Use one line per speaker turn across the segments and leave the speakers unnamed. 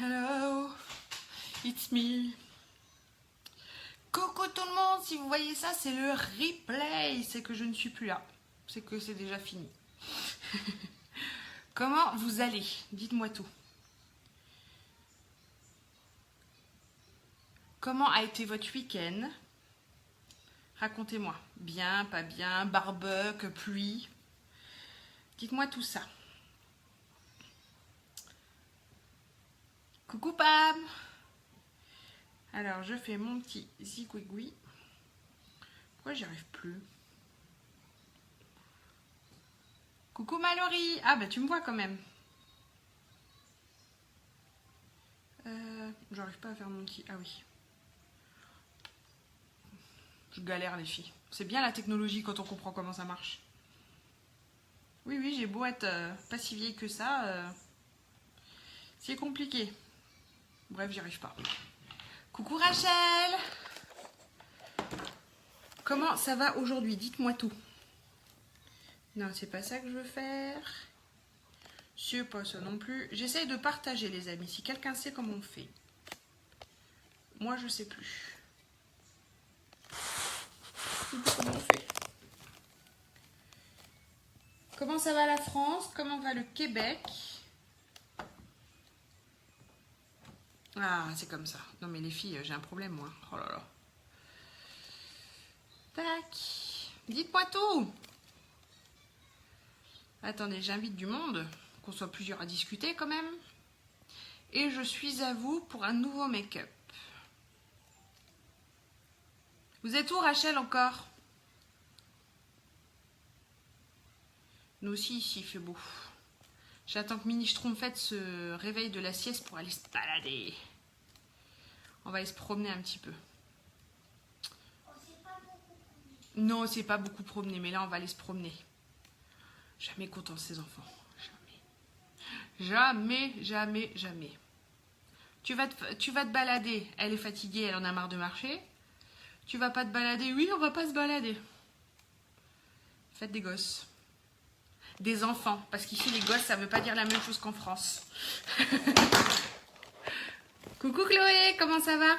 Hello, it's me. Coucou tout le monde, si vous voyez ça, c'est le replay. C'est que je ne suis plus là. C'est que c'est déjà fini. Comment vous allez? Dites-moi tout. Comment a été votre week-end? Racontez-moi. Bien, pas bien, barbecue, pluie. Dites-moi tout ça. Coucou Pam. Alors je fais mon petit zigouigoui. Pourquoi j'y arrive plus? Coucou Mallory. Ah bah tu me vois quand même. J'arrive pas à faire mon petit... Ah oui. Je galère les filles. C'est bien la technologie quand on comprend comment ça marche. Oui, oui, j'ai beau être pas si vieille que ça. C'est compliqué. Bref, j'y arrive pas. Coucou Rachel. Comment ça va aujourd'hui? Dites-moi tout. Non, c'est pas ça que je veux faire. C'est pas ça non plus. J'essaye de partager les amis. Si quelqu'un sait comment on fait. Moi, je sais plus. Comment on fait? Comment ça va la France? Comment va le Québec? Ah, c'est comme ça. Non mais les filles, j'ai un problème moi. Oh là là. Tac. Dites-moi tout. Attendez, j'invite du monde. Qu'on soit plusieurs à discuter quand même. Et je suis à vous pour un nouveau make-up. Vous êtes où Rachel encore? Nous aussi ici il fait beau. J'attends que Mini Schtroumpfette se réveille de la sieste pour aller se balader. On va aller se promener un petit peu. Non, c'est pas beaucoup promener, mais là on va aller se promener. Jamais content de ces enfants. Jamais. Jamais, jamais, jamais. Tu vas te balader. Elle est fatiguée, elle en a marre de marcher. Tu vas pas te balader. Oui, on va pas se balader. Faites des gosses. Des enfants. Parce qu'ici, les gosses, ça veut pas dire la même chose qu'en France. Coucou Chloé, comment ça va?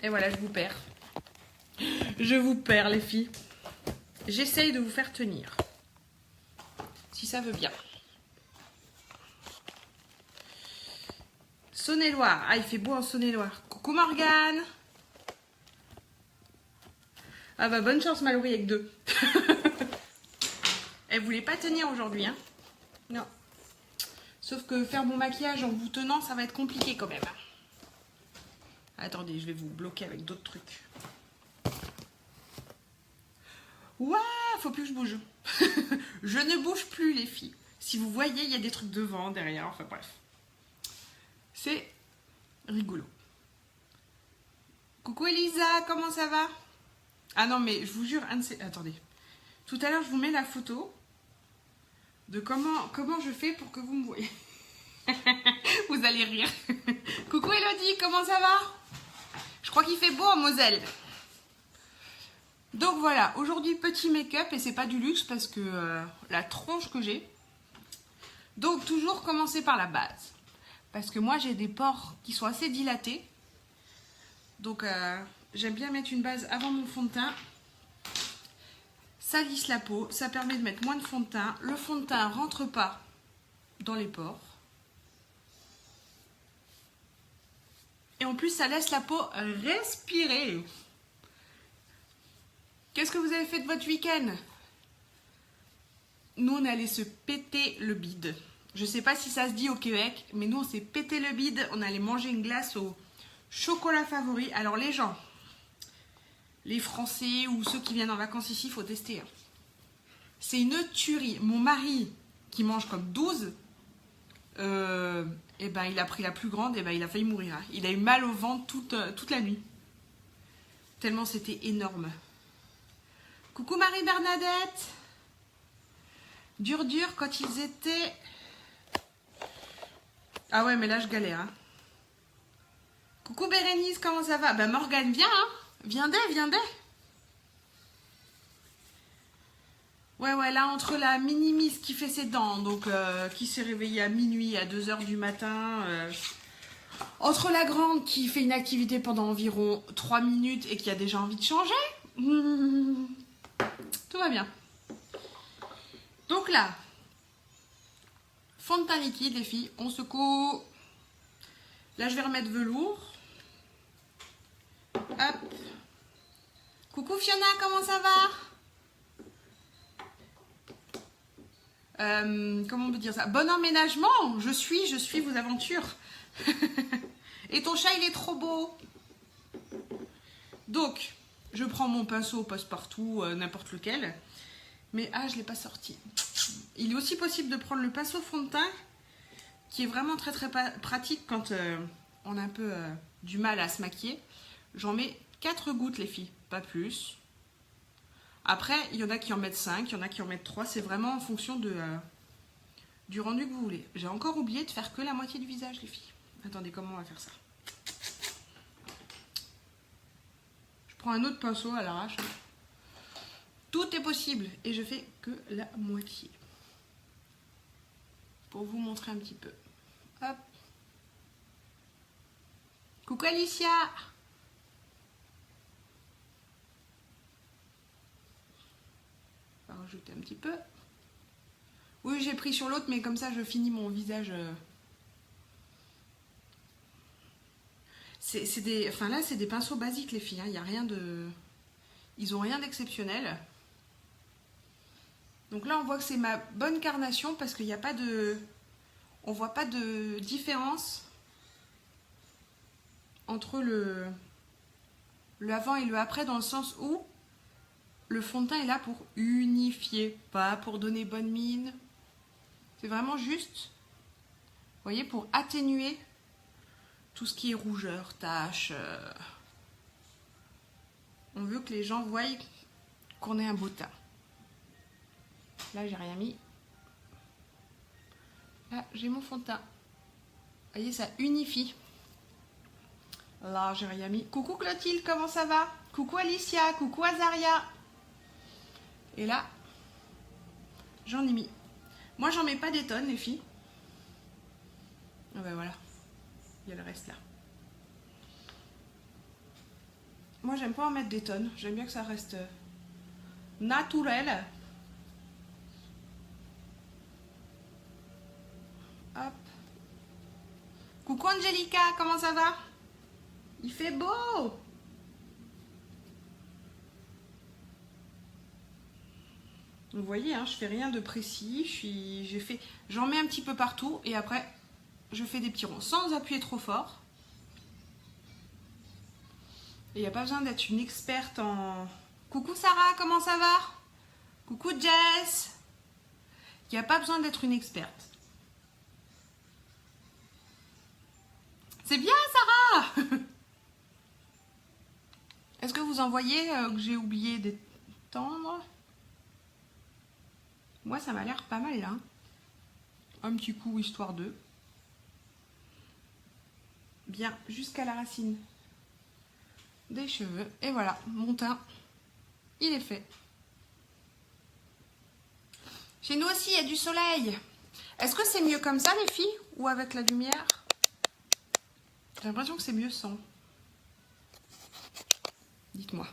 Et voilà, je vous perds. Je vous perds, les filles. J'essaye de vous faire tenir. Si ça veut bien. Saône-et-Loire. Ah, il fait beau en Saône-et-Loire. Coucou Morgane. Ah bah bonne chance Mallory avec deux. Elle voulait pas tenir aujourd'hui, hein. Non. Sauf que faire mon maquillage en vous tenant, ça va être compliqué quand même. Attendez, je vais vous bloquer avec d'autres trucs. Ouah, faut plus que je bouge. Je ne bouge plus les filles. Si vous voyez, il y a des trucs devant, derrière, enfin bref. C'est rigolo. Coucou Elisa, comment ça va? Ah non, mais je vous jure, attendez. Tout à l'heure, je vous mets la photo de comment je fais pour que vous me voyez. Vous allez rire. Coucou Elodie, comment ça va? Je crois qu'il fait beau en Moselle. Donc voilà, aujourd'hui petit make-up et c'est pas du luxe parce que la tronche que j'ai. Donc toujours commencer par la base. Parce que moi j'ai des pores qui sont assez dilatés. Donc j'aime bien mettre une base avant mon fond de teint. Ça lisse la peau, ça permet de mettre moins de fond de teint. Le fond de teint rentre pas dans les pores. Et en plus ça laisse la peau respirer. Qu'est-ce que vous avez fait de votre week-end? Nous, on est allé se péter le bide. Je sais pas si ça se dit au Québec, mais nous, on s'est pété le bide. On allait manger une glace au chocolat favori. Alors, les gens, les Français ou ceux qui viennent en vacances ici, il faut tester. C'est une tuerie. Mon mari, qui mange comme 12, eh ben, il a pris la plus grande, et ben, il a failli mourir. Il a eu mal au ventre toute la nuit. Tellement c'était énorme. Coucou Marie-Bernadette. Dur quand ils étaient... Ah ouais, mais là je galère. Hein. Coucou Bérénice, comment ça va? Bah Morgane, viens, hein. Viens dès. Ouais, là, entre la mini-miss qui fait ses dents, donc qui s'est réveillée à minuit, à 2 h du matin, entre la grande qui fait une activité pendant environ 3 minutes et qui a déjà envie de changer, tout va bien. Donc là, fond de teint liquide, les filles, on secoue. Là, je vais remettre velours. Hop. Coucou Fiona, comment ça va? Comment on peut dire ça? Bon emménagement, je suis vos aventures. Et ton chat, il est trop beau. Donc, je prends mon pinceau passe-partout, n'importe lequel. Mais je ne l'ai pas sorti. Il est aussi possible de prendre le pinceau fond de teint, qui est vraiment très très pratique quand on a un peu du mal à se maquiller. J'en mets 4 gouttes, les filles, pas plus. Après, il y en a qui en mettent 5, il y en a qui en mettent 3. C'est vraiment en fonction du rendu que vous voulez. J'ai encore oublié de faire que la moitié du visage, les filles. Attendez, comment on va faire ça? Je prends un autre pinceau à l'arrache. Tout est possible et je fais que la moitié. Pour vous montrer un petit peu. Hop. Coucou Alicia. On va rajouter un petit peu. Oui, j'ai pris sur l'autre, mais comme ça je finis mon visage. Là, c'est des pinceaux basiques, les filles. Il y a rien de... Ils ont rien d'exceptionnel. Donc là, on voit que c'est ma bonne carnation parce qu'il n'y a pas de... On voit pas de différence entre le avant et le après, dans le sens où le fond de teint est là pour unifier, pas pour donner bonne mine. C'est vraiment juste, vous voyez, pour atténuer tout ce qui est rougeur, taches. On veut que les gens voient qu'on ait un beau teint. Là, j'ai rien mis. Là, j'ai mon fond de teint. Vous voyez, ça unifie. Là, j'ai rien mis. Coucou Clotilde, comment ça va? Coucou Alicia, coucou Azaria. Et là, j'en ai mis. Moi, j'en mets pas des tonnes, les filles. Ah ben voilà. Il y a le reste là. Moi, j'aime pas en mettre des tonnes. J'aime bien que ça reste naturel. Hop. Coucou Angelica, comment ça va? Il fait beau. Vous voyez, hein, je fais rien de précis. J'en mets un petit peu partout et après, je fais des petits ronds sans appuyer trop fort. Et il n'y a pas besoin d'être une experte en... Coucou Sarah, comment ça va? Coucou Jess. Il n'y a pas besoin d'être une experte. C'est bien Sarah. Est-ce que vous en voyez que j'ai oublié d'étendre? Moi ça m'a l'air pas mal là. Un petit coup histoire de... Bien jusqu'à la racine des cheveux. Et voilà, mon teint, il est fait. Chez nous aussi, il y a du soleil. Est-ce que c'est mieux comme ça, les filles, ou avec la lumière? J'ai l'impression que c'est mieux sans. Dites-moi.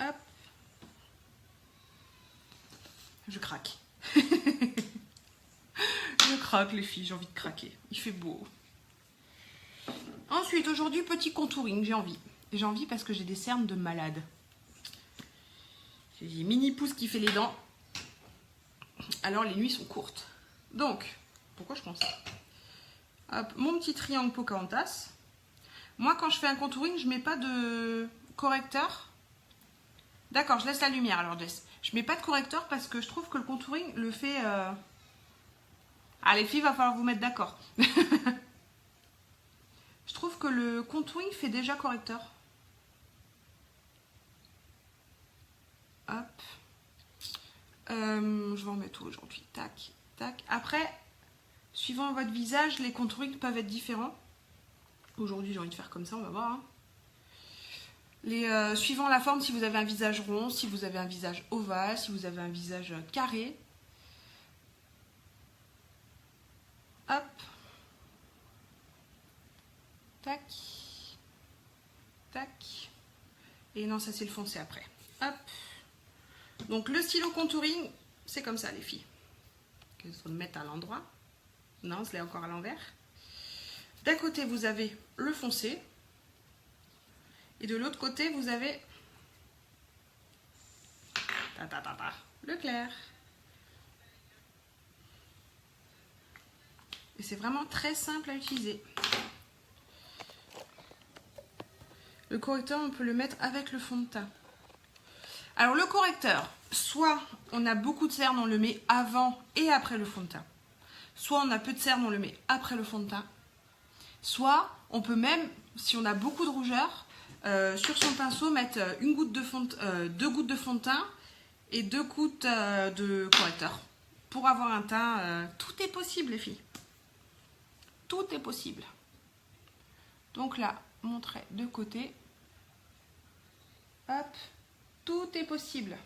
Hop. Je craque. Je craque, les filles, j'ai envie de craquer. Il fait beau. Ensuite, aujourd'hui, petit contouring, j'ai envie. J'ai envie parce que j'ai des cernes de malade. J'ai mini pouce qui fait les dents. Alors, les nuits sont courtes. Donc, pourquoi je pense ça? Hop, mon petit triangle Pocahontas. Moi, quand je fais un contouring, je mets pas de correcteur. D'accord, je laisse la lumière alors, Jess. Je mets pas de correcteur parce que je trouve que le contouring le fait... Ah, les filles, va falloir vous mettre d'accord. Je trouve que le contouring fait déjà correcteur. Hop. Je vais en mettre où aujourd'hui? Tac, tac. Après, suivant votre visage, les contourings peuvent être différents. Aujourd'hui, j'ai envie de faire comme ça, on va voir. Hein. Suivant la forme, si vous avez un visage rond, si vous avez un visage ovale, si vous avez un visage carré. Hop. Tac. Tac. Et non, ça c'est le foncé après. Hop. Donc le stylo contouring, c'est comme ça les filles. Je vais le mettre à l'endroit. Non, je l'ai encore à l'envers. D'un côté, vous avez le foncé. Et de l'autre côté, vous avez le clair. Et c'est vraiment très simple à utiliser. Le correcteur, on peut le mettre avec le fond de teint. Alors le correcteur, soit on a beaucoup de cernes, on le met avant et après le fond de teint. Soit on a peu de cernes, on le met après le fond de teint. Soit on peut même, si on a beaucoup de rougeur, sur son pinceau mettre deux gouttes de fond de teint et 2 gouttes de correcteur. Pour avoir un teint, tout est possible les filles. Tout est possible. Donc là, mon trait de côté. Hop, tout est possible.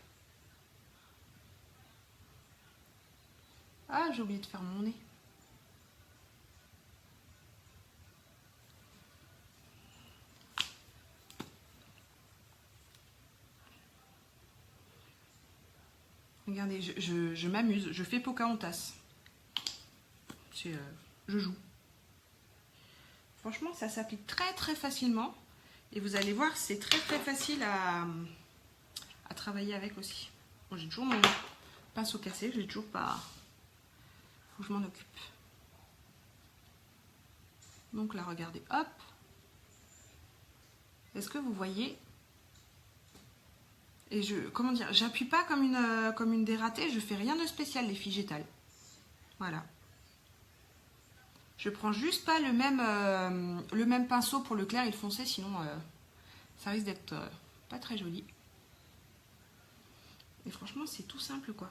Ah, j'ai oublié de faire mon nez. Regardez, je m'amuse, je fais Pocahontas. Je joue. Franchement, ça s'applique très très facilement. Et vous allez voir, c'est très très facile à travailler avec aussi. Bon, j'ai toujours mon pinceau cassé, j'ai toujours pas... Faut que je m'en occupe. Donc là, regardez, hop. Est-ce que vous voyez? Et comment dire, j'appuie pas comme une dératée, je fais rien de spécial les filles, j'étale. Voilà. Je prends juste pas le même pinceau pour le clair et le foncé, sinon ça risque d'être pas très joli. Et franchement, c'est tout simple quoi.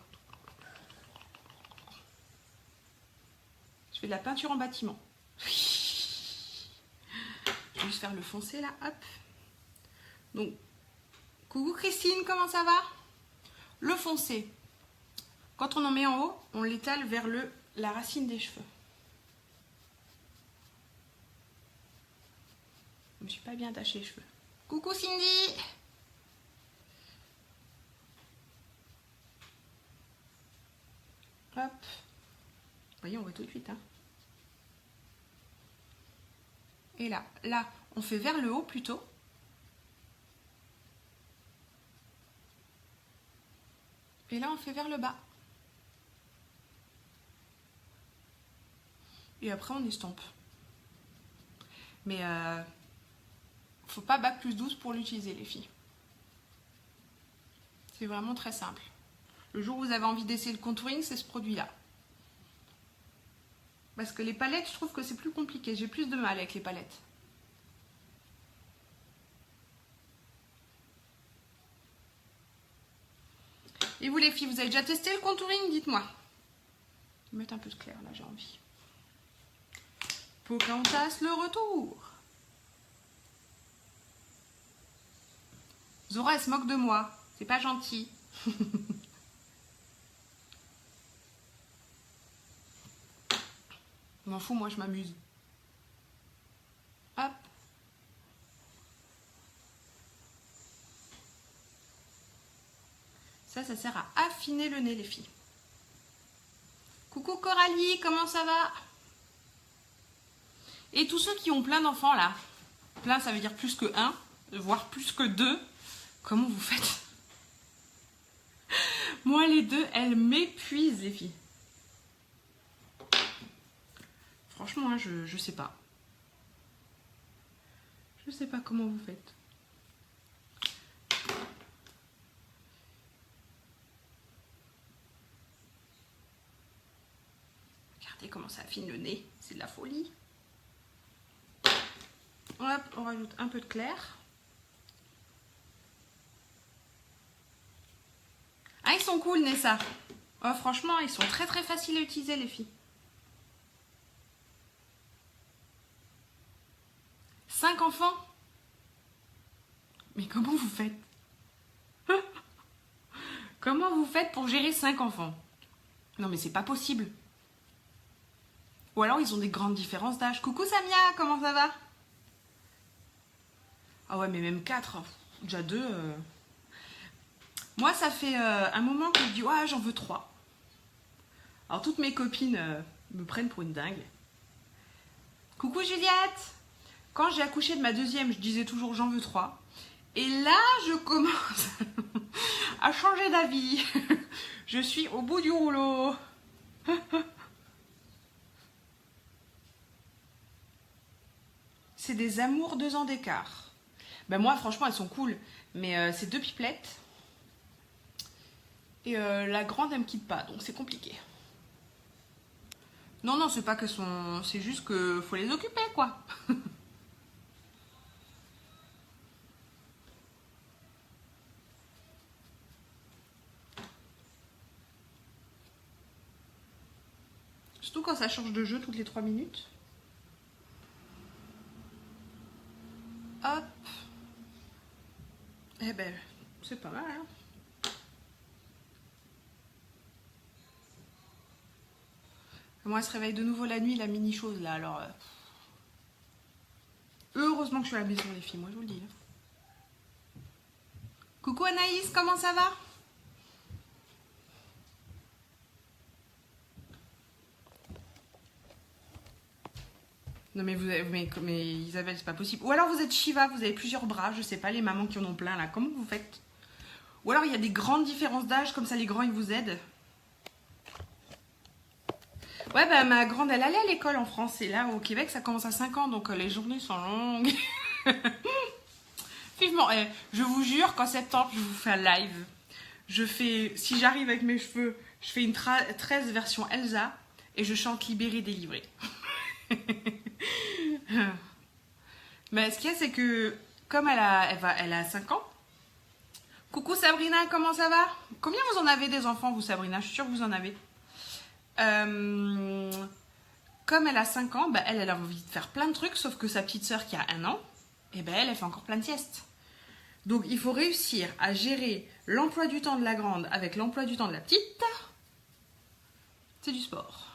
Je fais de la peinture en bâtiment. Je vais juste faire le foncé là, hop. Donc, coucou Christine, comment ça va? Le foncé, quand on en met en haut, on l'étale vers la racine des cheveux. Je me suis pas bien attaché les cheveux. Coucou Cindy! Hop. Vous voyez, on voit tout de suite. Hein. Et là, on fait vers le haut plutôt. Et là, on fait vers le bas. Et après, on estompe. Mais faut pas bac plus 12 pour l'utiliser, les filles. C'est vraiment très simple. Le jour où vous avez envie d'essayer le contouring, c'est ce produit-là. Parce que les palettes, je trouve que c'est plus compliqué. J'ai plus de mal avec les palettes. Et vous les filles, vous avez déjà testé le contouring? Dites-moi. Je vais mettre un peu de clair, là j'ai envie. Pocahontas, le retour. Zora, elle se moque de moi. C'est pas gentil. Je m'en fous, moi je m'amuse. Hop. Ça sert à affiner le nez, les filles. Coucou Coralie, comment ça va? Et tous ceux qui ont plein d'enfants là, plein ça veut dire plus que un, voire plus que deux, comment vous faites? Moi les deux, elles m'épuisent les filles. Franchement, hein, je sais pas. Je sais pas comment vous faites. Regardez comment ça affine le nez, c'est de la folie. Hop, on rajoute un peu de clair. Ah, ils sont cool, Nessa. Oh, franchement, ils sont très très faciles à utiliser, les filles. 5 enfants? Mais comment vous faites? Comment vous faites pour gérer 5 enfants? Non mais c'est pas possible. Ou alors ils ont des grandes différences d'âge. Coucou Samia, comment ça va? Ah ouais mais même 4, déjà 2. Moi ça fait un moment que je dis ouais j'en veux 3. Alors toutes mes copines me prennent pour une dingue. Coucou Juliette. Quand j'ai accouché de ma deuxième, je disais toujours j'en veux 3. Et là, je commence à changer d'avis. Je suis au bout du rouleau. C'est des amours 2 ans d'écart. Ben moi, franchement, elles sont cool. Mais c'est 2 pipelettes. Et la grande, elle me quitte pas. Donc c'est compliqué. Non, non, c'est pas qu'elles sont... C'est juste que faut les occuper, quoi. Surtout quand ça change de jeu toutes les 3 minutes. Hop. Eh ben, c'est pas mal, hein. Moi, elle se réveille de nouveau la nuit, la mini-chose, là, alors... Heureusement que je suis à la maison, les filles, moi, je vous le dis. Coucou Anaïs, comment ça va? Non mais, mais Isabelle, c'est pas possible. Ou alors vous êtes Shiva, vous avez plusieurs bras, je sais pas, les mamans qui en ont plein là, comment vous faites? Ou alors il y a des grandes différences d'âge, comme ça les grands ils vous aident. Ouais bah ma grande elle allait à l'école en France et là au Québec ça commence à 5 ans donc les journées sont longues. Vivement, je vous jure qu'en septembre je vous fais un live. Je fais, si j'arrive avec mes cheveux, je fais une 13 version Elsa et je chante Libérée, délivrée. Mais ce qu'il y a, c'est que comme elle a 5 ans. Coucou Sabrina, comment ça va? Combien vous en avez des enfants, vous Sabrina? Je suis sûre que vous en avez. Comme elle a 5 ans, bah, elle a envie de faire plein de trucs, sauf que sa petite sœur qui a 1 an, et ben elle fait encore plein de siestes. Donc il faut réussir à gérer l'emploi du temps de la grande avec l'emploi du temps de la petite. C'est du sport.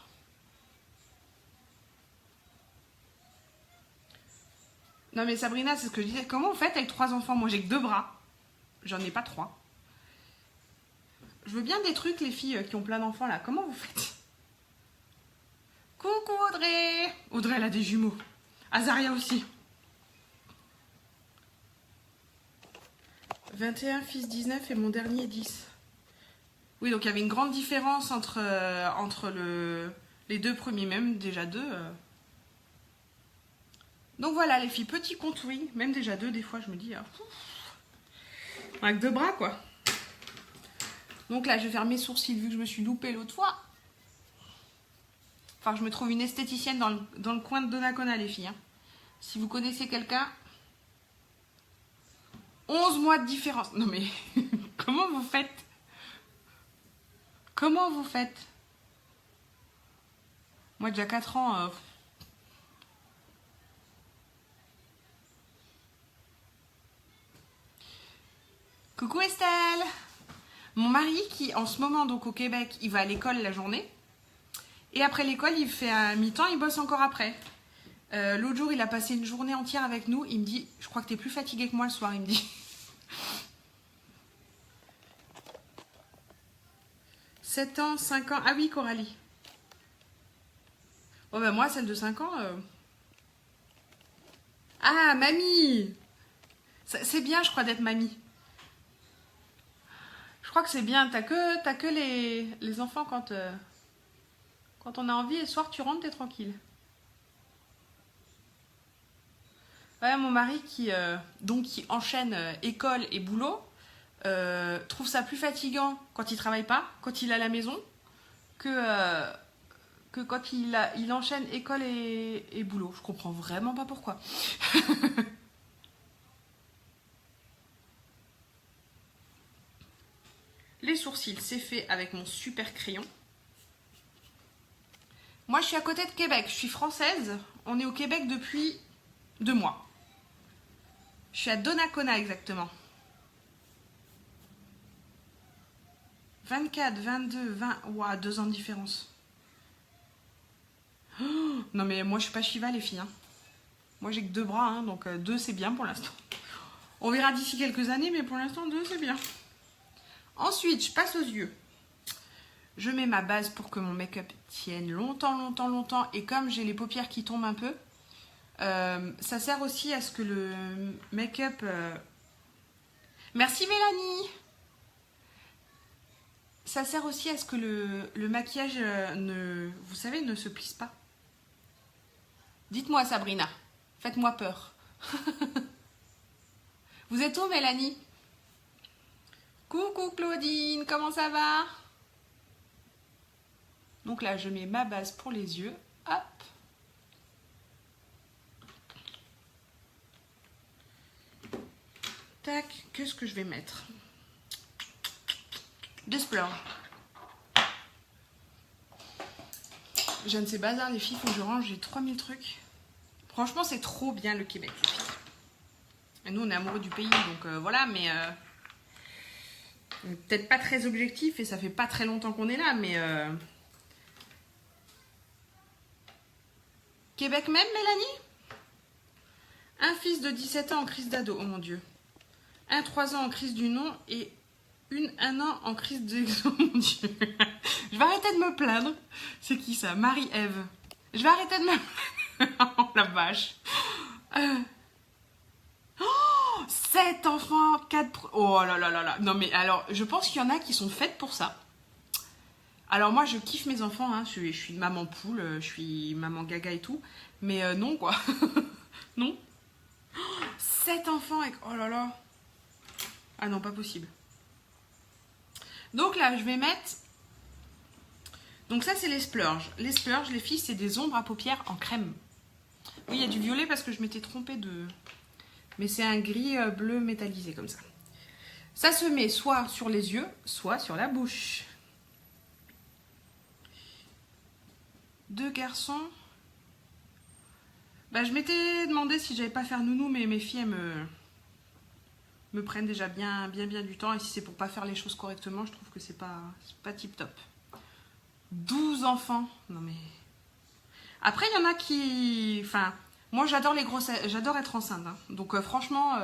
Non mais Sabrina, c'est ce que je disais. Comment vous faites avec 3 enfants? Moi j'ai que 2 bras. J'en ai pas 3. Je veux bien des trucs, les filles qui ont plein d'enfants là. Comment vous faites? Coucou Audrey. Audrey, elle a des jumeaux. Azaria aussi. 21, fils 19 et mon dernier 10. Oui, donc il y avait une grande différence entre les 2 premiers, même déjà 2. Donc voilà les filles, petit contouring, même déjà 2 des fois je me dis, avec 2 bras quoi. Donc là je vais faire mes sourcils vu que je me suis loupée l'autre fois. Enfin je me trouve une esthéticienne dans le coin de Donnacona les filles. Hein. Si vous connaissez quelqu'un, 11 mois de différence. Non mais comment vous faites? Comment vous faites? Moi déjà 4 ans... Coucou Estelle. Mon mari qui en ce moment donc au Québec, il va à l'école la journée. Et après l'école, il fait un mi-temps, il bosse encore après. L'autre jour, il a passé une journée entière avec nous. Il me dit, je crois que t'es plus fatiguée que moi le soir, il me dit. 7 ans, 5 ans. Ah oui, Coralie. Oh ben moi, celle de 5 ans... Ah, mamie. C'est bien, je crois, d'être mamie. Je crois que c'est bien. T'as que les enfants quand on a envie et le soir, tu rentres, t'es tranquille. Ouais, mon mari qui enchaîne école et boulot trouve ça plus fatigant quand il travaille pas, quand il est à la maison, que quand il enchaîne école et boulot. Je comprends vraiment pas pourquoi. Les sourcils, c'est fait avec mon super crayon. Moi, je suis à côté de Québec. Je suis française. On est au Québec depuis 2 mois. Je suis à Donnacona exactement. 24, 22, 20... Ouah, 2 ans de différence. Oh, non mais moi je suis pas Shiva les filles. Hein. Moi j'ai que 2 bras, hein, donc 2 c'est bien pour l'instant. On verra d'ici quelques années, mais pour l'instant 2 c'est bien. Ensuite, je passe aux yeux. Je mets ma base pour que mon make-up tienne longtemps, longtemps, longtemps. Et comme j'ai les paupières qui tombent un peu, ça sert aussi à ce que le make-up... Merci Mélanie. Ça sert aussi à ce que le maquillage vous savez, ne se plisse pas. Dites-moi Sabrina, faites-moi peur. Vous êtes où Mélanie? Coucou Claudine, comment ça va? Donc là, je mets ma base pour les yeux. Hop. Tac, qu'est-ce que je vais mettre? Des splurges. Je ne sais bazar les filles, faut que je range, j'ai 3000 trucs. Franchement, c'est trop bien le Québec, les filles. Et nous, on est amoureux du pays, donc voilà, mais... peut-être pas très objectif, et ça fait pas très longtemps qu'on est là, mais... Québec même, Mélanie? Un fils de 17 ans en crise d'ado, oh mon Dieu. Un 3 ans en crise du non, et un an en crise d'exo, oh mon Dieu. Je vais arrêter de me plaindre. C'est qui ça? Marie-Ève. Je vais arrêter de me plaindre. Oh la vache. 7 enfants, 4... Oh là là là là. Non mais alors, je pense qu'il y en a qui sont faites pour ça. Alors moi, je kiffe mes enfants. Hein. Je suis maman poule, je suis maman gaga et tout. Mais non quoi. Non. 7 enfants avec... Oh là là. Ah non, pas possible. Donc là, je vais mettre... Donc ça, c'est les splurges. Les splurges, les filles, c'est des ombres à paupières en crème. Oui, il y a du violet parce que je m'étais trompée de... Mais c'est un gris bleu métallisé comme ça. Ça se met soit sur les yeux, soit sur la bouche. 2 garçons. Bah, je m'étais demandé si j'allais pas faire nounou, mais mes filles, elles me prennent déjà bien du temps. Et si c'est pour pas faire les choses correctement, je trouve que c'est pas tip top. 12 enfants. Non mais... Après, il y en a qui... Enfin, moi, j'adore les grossesses. J'adore être enceinte. Hein. Donc, franchement,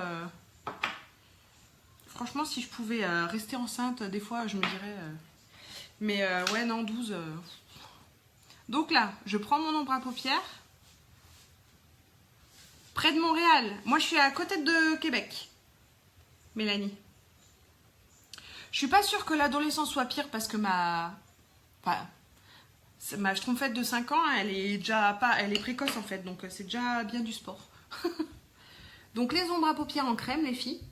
si je pouvais rester enceinte, des fois, je me dirais... Mais ouais, non, 12... Donc là, je prends mon ombre à paupières. Près de Montréal. Moi, je suis à côté de Québec. Mélanie. Je suis pas sûre que l'adolescence soit pire parce que ma schtroumpfette de 5 ans, elle est déjà pas... Elle est précoce en fait, donc c'est déjà bien du sport. Donc les ombres à paupières en crème, les filles.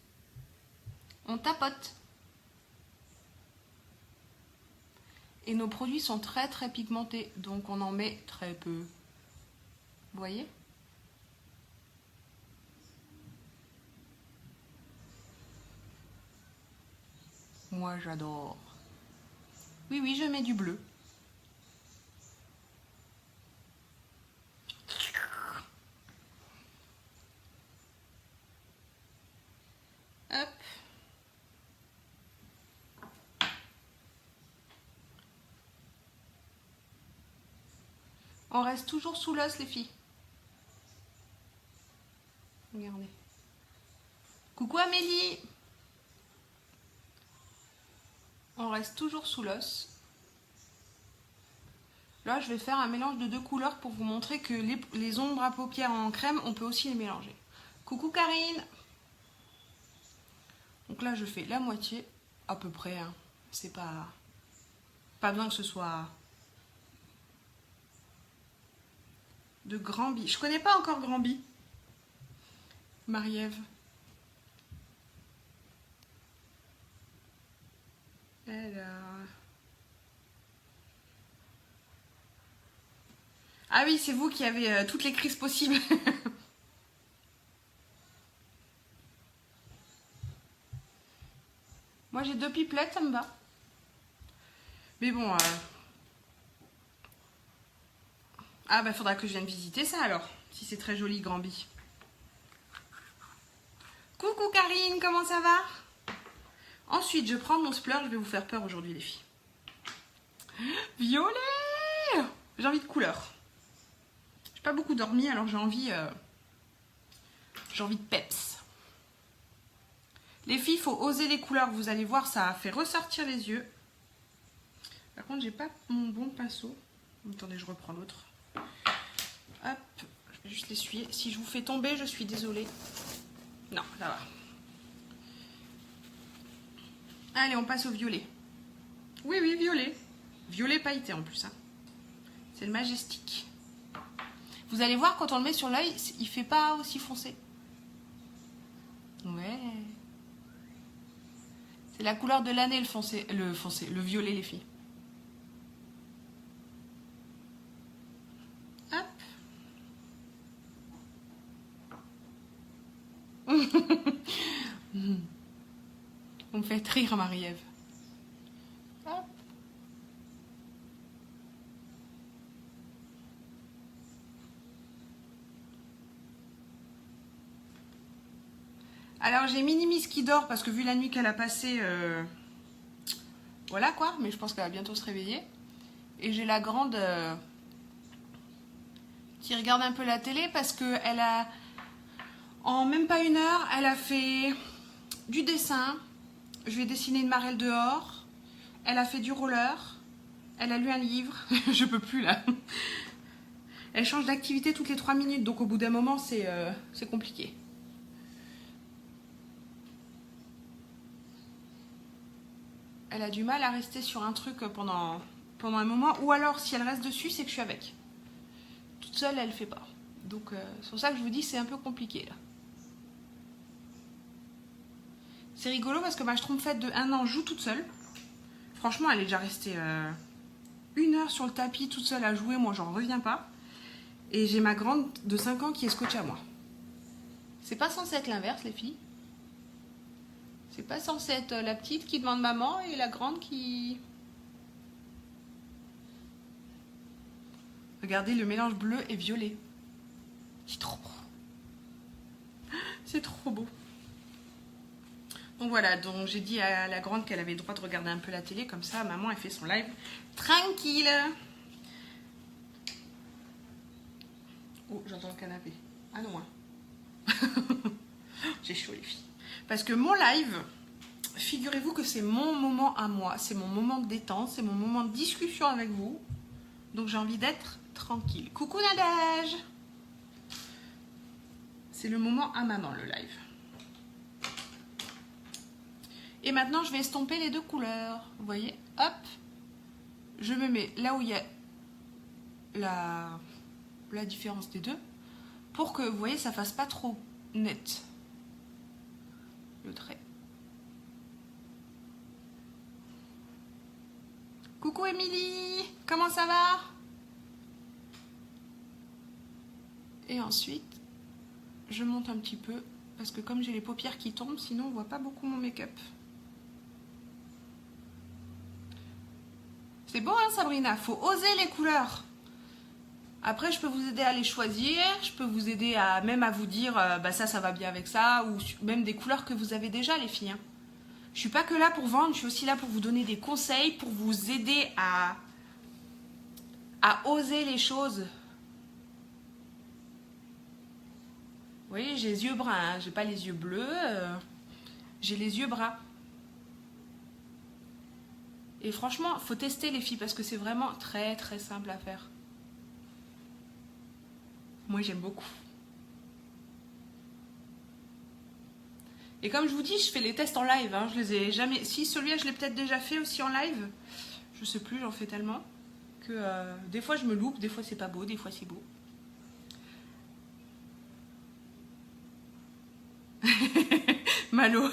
On tapote. Et nos produits sont très très pigmentés, donc on en met très peu. Vous voyez? Moi j'adore. Oui, oui, je mets du bleu. Hop. On reste toujours sous l'os, les filles. Regardez. Coucou Amélie. On reste toujours sous l'os. Là, je vais faire un mélange de 2 couleurs pour vous montrer que les ombres à paupières en crème, on peut aussi les mélanger. Coucou Karine. Donc là, je fais la moitié, à peu près. Hein. C'est pas besoin que ce soit de Granby. Je connais pas encore Granby. Marie-Ève. Alors... Ah oui, c'est vous qui avez toutes les crises possibles. Moi, j'ai 2 pipelettes, ça me va. Mais bon... Ah bah, faudra que je vienne visiter ça, alors. Si c'est très joli, Granby. Coucou Karine, comment ça va? Ensuite, je prends mon splurge. Je vais vous faire peur aujourd'hui, les filles. Violet. J'ai envie de couleur. J'ai pas beaucoup dormi, alors j'ai envie de peps. Les filles, il faut oser les couleurs. Vous allez voir, ça fait ressortir les yeux. Par contre, j'ai pas mon bon pinceau. Attendez, je reprends l'autre. Hop, je vais juste l'essuyer. Si je vous fais tomber, je suis désolée. Non, ça va. Allez, on passe au violet. Oui, oui, violet. Violet pailleté en plus. Hein. C'est le majestique. Vous allez voir, quand on le met sur l'œil, il fait pas aussi foncé. Ouais. C'est la couleur de l'année, le violet, les filles. Vous me faites rire, Marie-Ève. Alors j'ai Minimis qui dort parce que vu la nuit qu'elle a passée, voilà quoi, mais je pense qu'elle va bientôt se réveiller. Et j'ai la grande qui regarde un peu la télé parce que elle a, en même pas une heure, elle a fait du dessin. Je lui ai dessiné une marelle dehors. Elle a fait du roller. Elle a lu un livre. Je peux plus là. Elle change d'activité toutes les 3 minutes, donc au bout d'un moment c'est compliqué. Elle a du mal à rester sur un truc pendant un moment, ou alors si elle reste dessus, c'est que je suis avec. Toute seule, elle ne fait pas. Donc c'est pour ça que je vous dis, c'est un peu compliqué là. C'est rigolo parce que ma schtroumpfette de 1 an joue toute seule. Franchement, elle est déjà restée 1 heure sur le tapis toute seule à jouer, moi j'en reviens pas. Et j'ai ma grande de 5 ans qui est scotchée à moi. C'est pas censé être l'inverse, les filles. C'est pas censé être la petite qui demande maman et la grande qui... Regardez le mélange bleu et violet. C'est trop beau. C'est trop beau. Donc voilà, donc j'ai dit à la grande qu'elle avait le droit de regarder un peu la télé. Comme ça, maman, elle fait son live tranquille. Oh, j'entends le canapé. Ah non, hein. J'ai chaud, les filles. Parce que mon live, figurez-vous que c'est mon moment à moi. C'est mon moment de détente, c'est mon moment de discussion avec vous. Donc j'ai envie d'être tranquille. Coucou Nadège. C'est le moment à maman, le live. Et maintenant, je vais estomper les 2 couleurs. Vous voyez, hop. Je me mets là où il y a la différence des 2. Pour que, vous voyez, ça fasse pas trop net. Le trait. Coucou Émilie, comment ça va? Et ensuite, je monte un petit peu parce que comme j'ai les paupières qui tombent, sinon on voit pas beaucoup mon make-up. C'est beau hein Sabrina, faut oser les couleurs. Après je peux vous aider à les choisir, je peux vous aider à même à vous dire bah ça va bien avec ça, ou même des couleurs que vous avez déjà les filles. Hein. Je suis pas que là pour vendre, je suis aussi là pour vous donner des conseils, pour vous aider à oser les choses. Vous voyez, j'ai les yeux bruns, hein. J'ai pas les yeux bleus, j'ai les yeux bruns. Et franchement, faut tester les filles parce que c'est vraiment très très simple à faire. Moi j'aime beaucoup. Et comme je vous dis, je fais les tests en live. Hein. Je les ai jamais. Si celui-là, je l'ai peut-être déjà fait aussi en live. Je sais plus, j'en fais tellement que des fois je me loupe, des fois c'est pas beau, des fois c'est beau. Malo.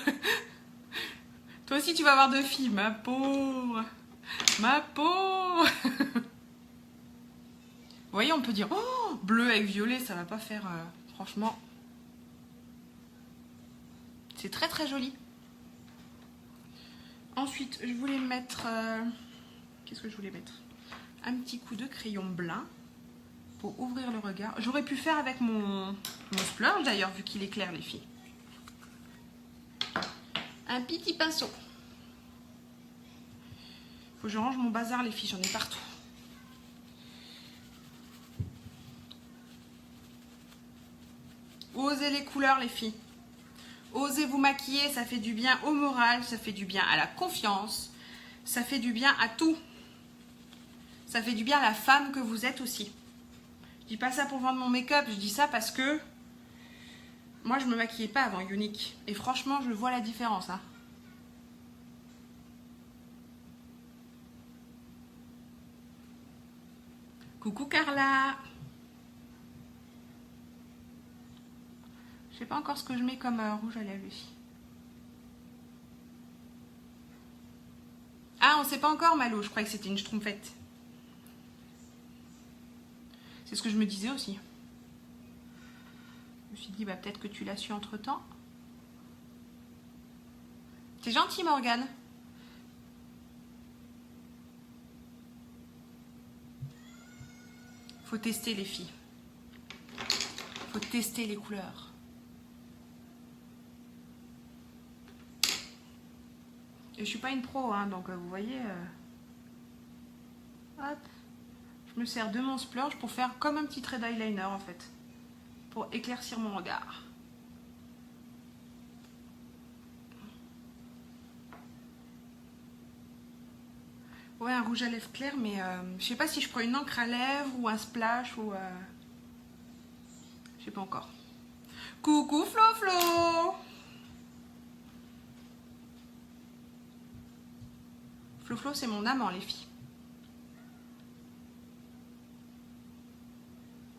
Toi aussi tu vas avoir 2 filles, ma pauvre. Ma pauvre. Vous voyez, on peut dire oh, bleu avec violet, ça va pas faire franchement. C'est très très joli. Ensuite, je voulais mettre qu'est-ce que je voulais mettre? Un petit coup de crayon blanc pour ouvrir le regard. J'aurais pu faire avec mon splurge d'ailleurs, vu qu'il est clair les filles. Un petit pinceau. Faut que je range mon bazar les filles, j'en ai partout. Osez les couleurs, les filles. Osez vous maquiller, ça fait du bien au moral, ça fait du bien à la confiance, ça fait du bien à tout. Ça fait du bien à la femme que vous êtes aussi. Je dis pas ça pour vendre mon make-up, je dis ça parce que moi je me maquillais pas avant Unique. Et franchement, je vois la différence. Hein. Coucou Carla. Je sais pas encore ce que je mets comme rouge à lèvres. Ah, on sait pas encore, Malo. Je croyais que c'était une schtroumpfette. C'est ce que je me disais aussi. Je me suis dit, bah, peut-être que tu l'as su entre-temps. T'es gentille, Morgane. Faut tester, les filles. Faut tester les couleurs. Et je suis pas une pro, hein, donc vous voyez... Hop. Je me sers de mon splurge pour faire comme un petit trait d'eyeliner, en fait. Pour éclaircir mon regard. Ouais, un rouge à lèvres clair, mais je sais pas si je prends une encre à lèvres ou un splash ou... je sais pas encore. Coucou Flo Flo. Flo Flo, c'est mon amant, les filles.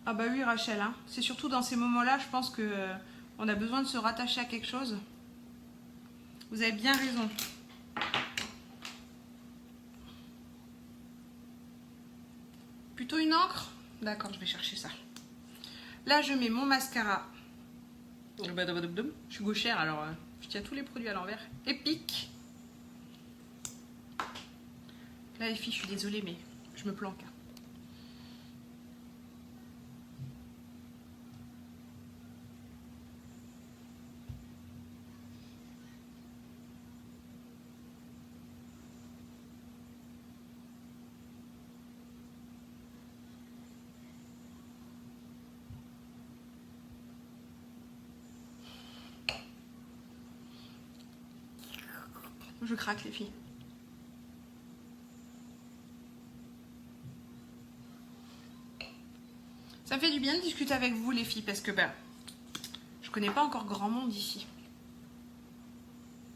Ah bah oui, Rachel, hein. C'est surtout dans ces moments-là, je pense que on a besoin de se rattacher à quelque chose. Vous avez bien raison. Plutôt une encre? D'accord, je vais chercher ça. Là, je mets mon mascara. Je suis gauchère, alors je tiens tous les produits à l'envers. Épique. Là, les filles, je suis désolée, mais je me planque. Je craque, les filles. Ça me fait du bien de discuter avec vous, les filles, parce que ben, je connais pas encore grand monde ici.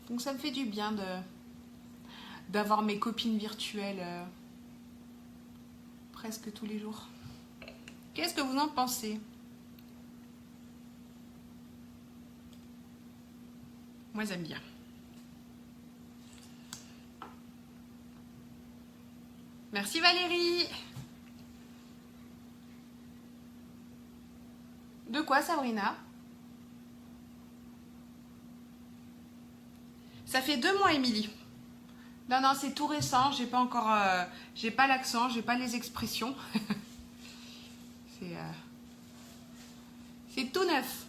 Donc ça me fait du bien d'avoir mes copines virtuelles presque tous les jours. Qu'est-ce que vous en pensez? Moi, j'aime bien. Merci Valérie. De quoi, Sabrina? Ça fait 2 mois, Émilie. Non, non, c'est tout récent. J'ai pas encore... j'ai pas l'accent, j'ai pas les expressions. C'est tout neuf.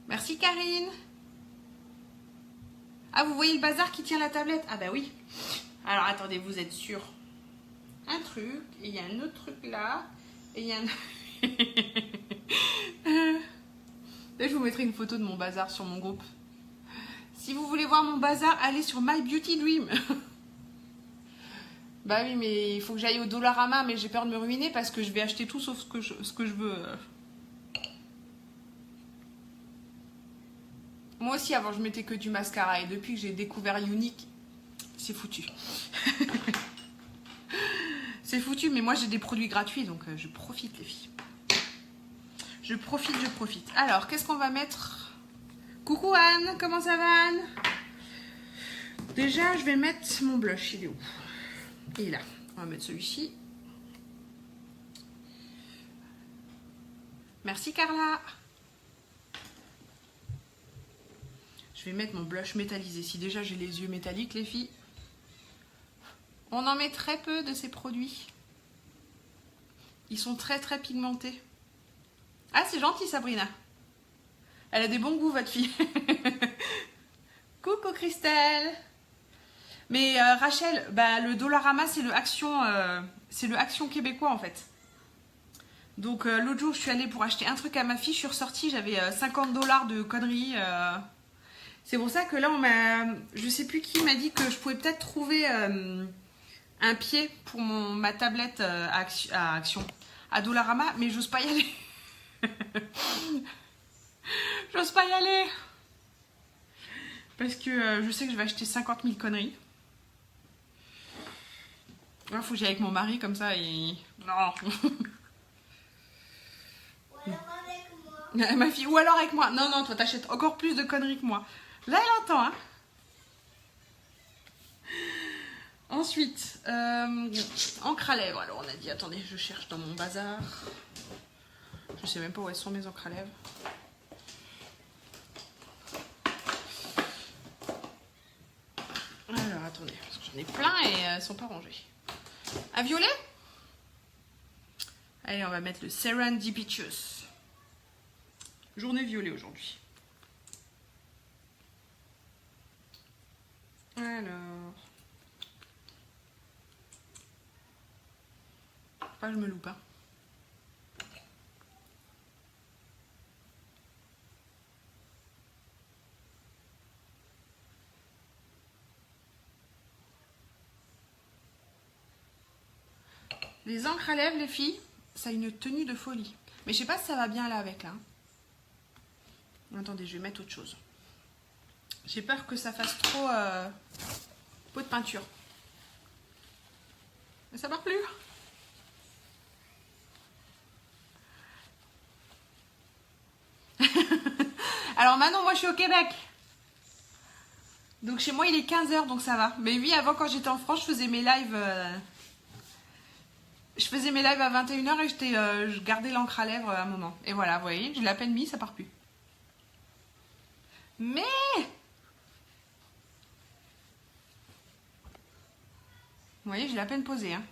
Merci Karine. Ah, vous voyez le bazar qui tient la tablette? Ah bah oui. Alors attendez, vous êtes sûr? Un truc, et il y a un autre truc là, et il y a un... Là, je vous mettrai une photo de mon bazar sur mon groupe. Si vous voulez voir mon bazar, allez sur My Beauty Dream. Bah oui, mais il faut que j'aille au Dollarama, mais j'ai peur de me ruiner parce que je vais acheter tout sauf ce que je veux. Moi aussi, avant, je mettais que du mascara. Et depuis que j'ai découvert Unique, c'est foutu. C'est foutu, mais moi, j'ai des produits gratuits. Donc, je profite, les filles. Je profite, je profite. Alors, qu'est-ce qu'on va mettre? Coucou Anne, comment ça va Anne? Déjà, je vais mettre mon blush. Il est où? Il est là. On va mettre celui-ci. Merci Carla. Je vais mettre mon blush métallisé. Si déjà j'ai les yeux métalliques, les filles. On en met très peu de ces produits. Ils sont très très pigmentés. Ah, c'est gentil, Sabrina. Elle a des bons goûts, votre fille. Coucou, Christelle. Mais Rachel, bah, le Dollarama, c'est le Action québécois, en fait. Donc, l'autre jour, je suis allée pour acheter un truc à ma fille. Je suis ressortie, j'avais 50 $ de conneries. C'est pour ça que là, je sais plus qui m'a dit que je pouvais peut-être trouver un pied pour ma tablette à Action, à Dollarama, mais j'ose pas y aller. J'ose pas y aller. Parce que je sais que je vais acheter 50 000 conneries. Il faut que j'aille avec mon mari comme ça et... Non.
Ou alors avec moi.
Ma fille, ou alors avec moi. Non, non, toi t'achètes encore plus de conneries que moi. Là, elle entend, hein. Ensuite, encre à lèvres. Alors, on a dit, attendez, je cherche dans mon bazar. Je sais même pas où elles sont mes encres à lèvres. Alors, attendez, parce que j'en ai plein et elles sont pas rangées. Un violet? Allez, on va mettre le Serendipitous. Journée violet aujourd'hui. Alors... Pas je me loupe, hein. Les encres à lèvres, les filles, ça a une tenue de folie. Mais je sais pas si ça va bien là avec là. Attendez, je vais mettre autre chose. J'ai peur que ça fasse trop pot de peinture. Mais ça part plus. Alors maintenant, moi je suis au Québec. Donc chez moi il est 15h, donc ça va. Mais oui, avant quand j'étais en France, je faisais mes lives... Je faisais mes lives à 21h et je gardais l'encre à lèvres à un moment. Et voilà, vous voyez, je l'ai à peine mis, ça part plus. Mais... Vous voyez, je l'ai à peine posé. Hein.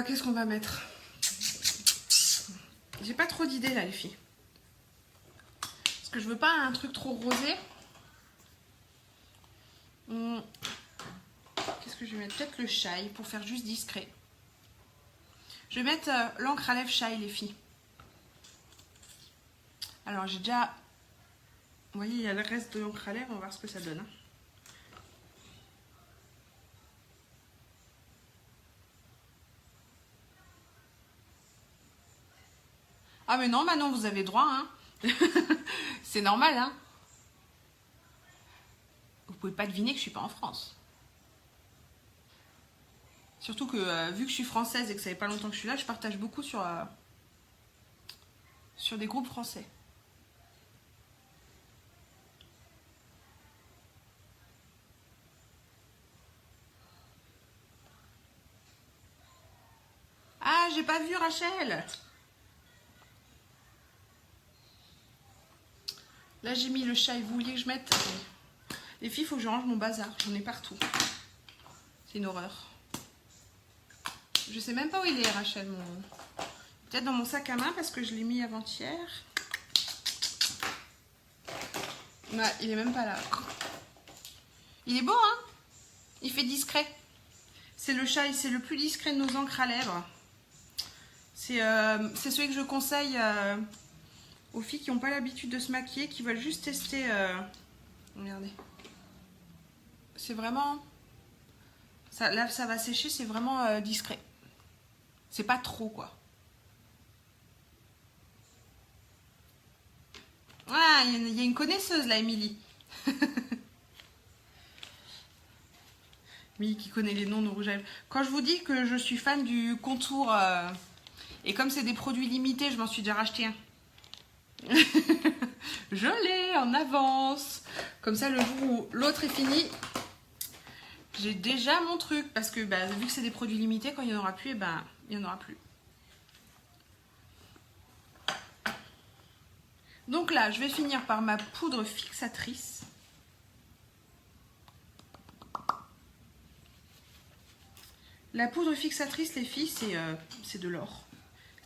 Qu'est-ce qu'on va mettre? J'ai pas trop d'idées là, les filles. Parce que je veux pas un truc trop rosé. Qu'est-ce que je vais mettre? Peut-être le chai pour faire juste discret. Je vais mettre l'encre à lèvres chai, les filles. Alors j'ai déjà... Vous voyez, il y a le reste de l'encre à lèvres. On va voir ce que ça donne. Hein. Ah mais non, Manon, vous avez droit. Hein. C'est normal. Hein. Vous pouvez pas deviner que je suis pas en France. Surtout que vu que je suis française et que ça fait pas longtemps que je suis là, je partage beaucoup sur des groupes français. Ah, j'ai pas vu Rachel. Là, j'ai mis le chai. Vous vouliez que je mette... Les filles, il faut que je range mon bazar. J'en ai partout. C'est une horreur. Je sais même pas où il est, Rachel. Peut-être dans mon sac à main parce que je l'ai mis avant-hier. Ouais, il est même pas là. Il est beau, hein? Il fait discret. C'est le chai, c'est le plus discret de nos encres à lèvres. C'est celui que je conseille aux filles qui n'ont pas l'habitude de se maquiller, qui veulent juste tester. Regardez. C'est vraiment... Ça, là, ça va sécher, c'est vraiment discret. C'est pas trop, quoi. Ah, il y a une connaisseuse, là, Émilie. Émilie qui connaît les noms de rouge à lèvres. Quand je vous dis que je suis fan du contour, et comme c'est des produits limités, je m'en suis déjà racheté un. Je l'ai en avance. Comme ça, le jour où l'autre est fini, j'ai déjà mon truc. Parce que bah, vu que c'est des produits limités, quand il n'y en aura plus, eh ben, il n'y en aura plus. Donc là, je vais finir par ma poudre fixatrice. La poudre fixatrice, les filles, c'est de l'or.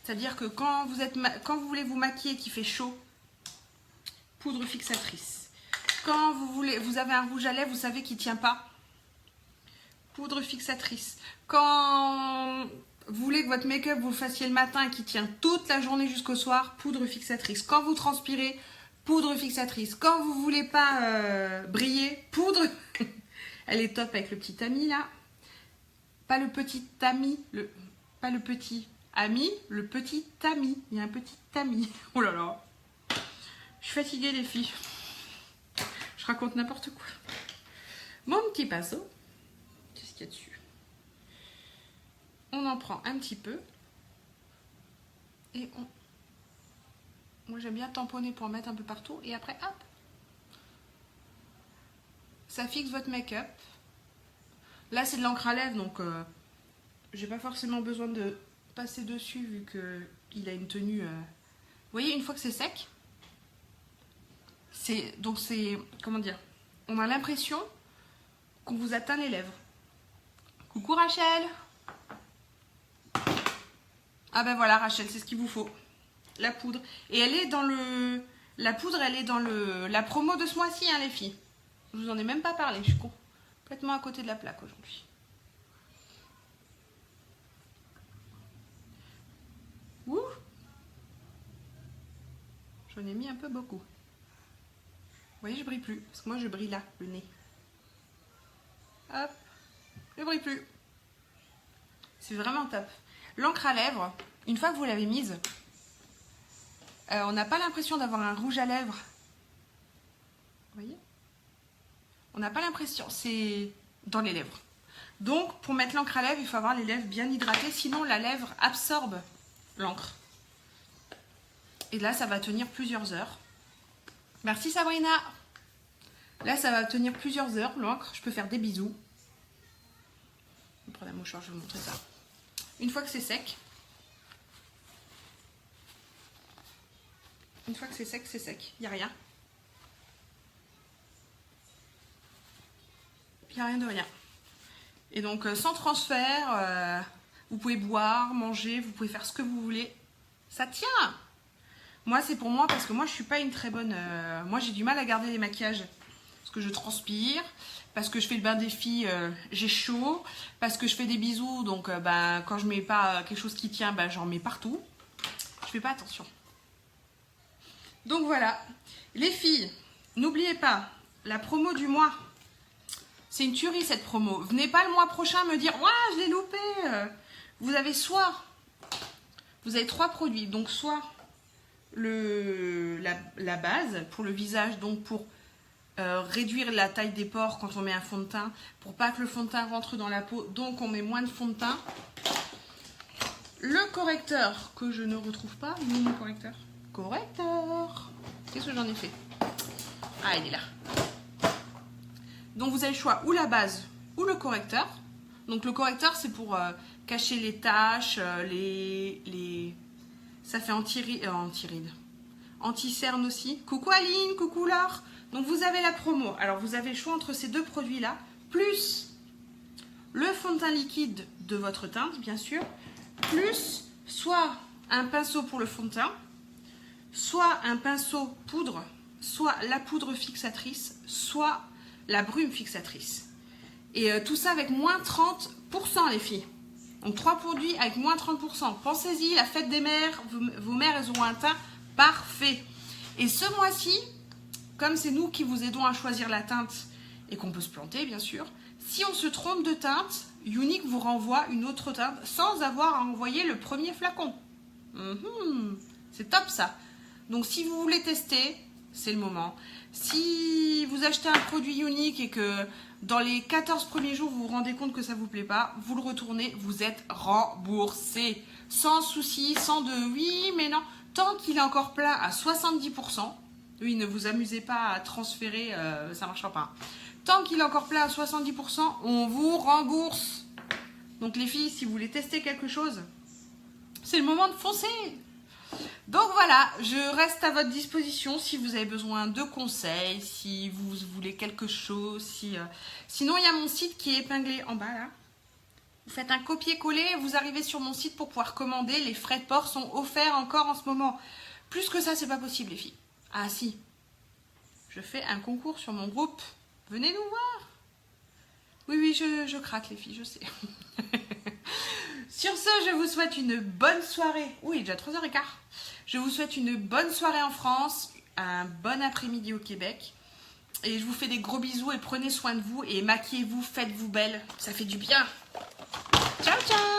C'est-à-dire que quand vous voulez vous maquiller qu'il fait chaud, poudre fixatrice. Quand vous avez un rouge à lèvres, vous savez qu'il ne tient pas, poudre fixatrice. Quand vous voulez que votre make-up vous le fassiez le matin et qu'il tient toute la journée jusqu'au soir, poudre fixatrice. Quand vous transpirez, poudre fixatrice. Quand vous ne voulez pas briller, poudre. Elle est top avec le petit tamis là. Pas le petit tamis, pas le petit ami, le petit tamis. Il y a un petit tamis. Oh là là. Je suis fatiguée les filles. Je raconte n'importe quoi. Mon petit pinceau. Qu'est-ce qu'il y a dessus? On en prend un petit peu. Et moi j'aime bien tamponner pour en mettre un peu partout. Et après, hop. Ça fixe votre make-up. Là c'est de l'encre à lèvres, donc j'ai pas forcément besoin de passer dessus vu qu'il a une tenue. Vous voyez, une fois que c'est sec, comment dire, on a l'impression qu'on vous atteint les lèvres. Coucou Rachel. Ah ben voilà Rachel, c'est ce qu'il vous faut. La poudre. Et elle est dans la poudre, elle est dans la promo de ce mois-ci, hein, les filles. Je vous en ai même pas parlé, je suis complètement à côté de la plaque aujourd'hui. Ouh. J'en ai mis un peu beaucoup. Vous voyez, je brille plus. Parce que moi, je brille là, le nez. Hop. Je brille plus. C'est vraiment top. L'encre à lèvres, une fois que vous l'avez mise, on n'a pas l'impression d'avoir un rouge à lèvres. Vous voyez? On n'a pas l'impression. C'est dans les lèvres. Donc, pour mettre l'encre à lèvres, il faut avoir les lèvres bien hydratées. Sinon, la lèvre absorbe l'encre. Et là, ça va tenir plusieurs heures. Merci Sabrina. Là, ça va tenir plusieurs heures, l'encre. Je peux faire des bisous. Je vais prendre un mouchoir, je vais vous montrer ça. Une fois que c'est sec. Une fois que c'est sec, c'est sec. Il n'y a rien. Il n'y a rien de rien. Et donc, sans transfert, vous pouvez boire, manger, vous pouvez faire ce que vous voulez. Ça tient. Moi, c'est pour moi parce que moi, je suis pas une très bonne... moi, j'ai du mal à garder les maquillages. Parce que je transpire, parce que je fais le bain des filles, j'ai chaud, parce que je fais des bisous, donc quand je mets pas quelque chose qui tient, j'en mets partout. Je fais pas attention. Donc voilà. Les filles, n'oubliez pas, la promo du mois... C'est une tuerie cette promo. Venez pas le mois prochain me dire « Ouah, je l'ai loupé !» Vous avez vous avez 3 produits. Donc soit la base pour le visage, donc pour réduire la taille des pores quand on met un fond de teint, pour pas que le fond de teint rentre dans la peau, donc on met moins de fond de teint. Le correcteur que je ne retrouve pas. Où est mon correcteur? Correcteur. Qu'est-ce que j'en ai fait? Ah, il est là. Donc vous avez le choix ou la base ou le correcteur. Donc le correcteur c'est pour cacher les taches, ça fait anti-ride, anti-cerne aussi. Coucou Aline, coucou Laure. Donc vous avez la promo. Alors vous avez le choix entre ces 2 produits là, plus le fond de teint liquide de votre teinte bien sûr, plus soit un pinceau pour le fond de teint, soit un pinceau poudre, soit la poudre fixatrice, soit la brume fixatrice. Et tout ça avec moins 30% les filles. Donc 3 produits avec moins 30%. Pensez-y, la fête des mères, vos mères elles auront un teint parfait. Et ce mois-ci, comme c'est nous qui vous aidons à choisir la teinte et qu'on peut se planter bien sûr, si on se trompe de teinte, Younique vous renvoie une autre teinte sans avoir à envoyer le premier flacon. C'est top ça. Donc si vous voulez tester, c'est le moment. Si vous achetez un produit Younique et que dans les 14 premiers jours, vous vous rendez compte que ça ne vous plaît pas, vous le retournez, vous êtes remboursé. Sans souci, sans de oui, mais non. Tant qu'il est encore plein à 70%, oui, ne vous amusez pas à transférer, ça ne marchera pas. Tant qu'il est encore plein à 70%, on vous rembourse. Donc les filles, si vous voulez tester quelque chose, c'est le moment de foncer. Donc voilà, je reste à votre disposition si vous avez besoin de conseils, si vous voulez quelque chose. Sinon, il y a mon site qui est épinglé en bas là. Vous faites un copier-coller, vous arrivez sur mon site pour pouvoir commander. Les frais de port sont offerts encore en ce moment. Plus que ça, c'est pas possible, les filles. Ah si, je fais un concours sur mon groupe. Venez nous voir. Oui, je craque, les filles, je sais. Sur ce, je vous souhaite une bonne soirée. Oui, déjà 3h15. Je vous souhaite une bonne soirée en France, un bon après-midi au Québec. Et je vous fais des gros bisous et prenez soin de vous et maquillez-vous, faites-vous belle. Ça fait du bien. Ciao, ciao!